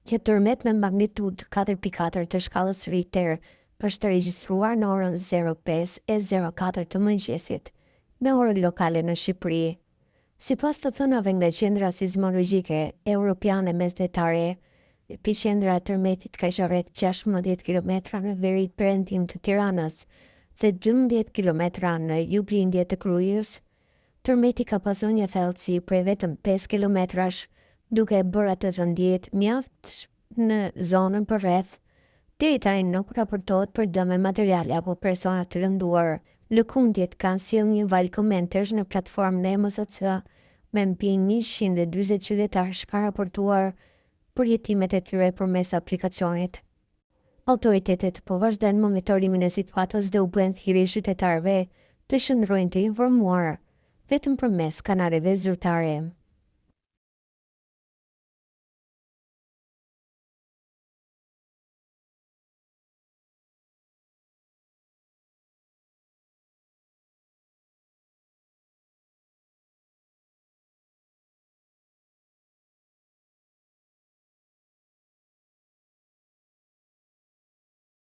Një tërmet me magnitud 4.4 të shkallës Richter është të regjistruar në orën 05:04 të mëngjesit, me orën lokale në Shqipëri. Sipas të thënave nga Qendra Sismologjike Europiane Mesdhetare, epicendra e tërmetit ka qenë rreth 16 kilometra në veri perëndim të Tiranës dhe 12 kilometra në juglindje të Krujës. Tërmeti ka pasur një thellësi prej vetëm 5 kilometrash, duke bërë atë të ndjehet mjaft në zonën përreth. Deri tani nuk raportohet për dëme materiale apo persona të lënduar. Lëkundjet kanë sjellë një valë komentesh në platformën e MSC, me mbi 140 qytetarë ka raportuar për jetimet e tyre përmes aplikacionit. Autoritetet po vazhdojnë monitorimin e situatës dhe u bën thirrje qytetarëve të qëndrojnë të informuar vetëm përmes kanaleve zyrtare.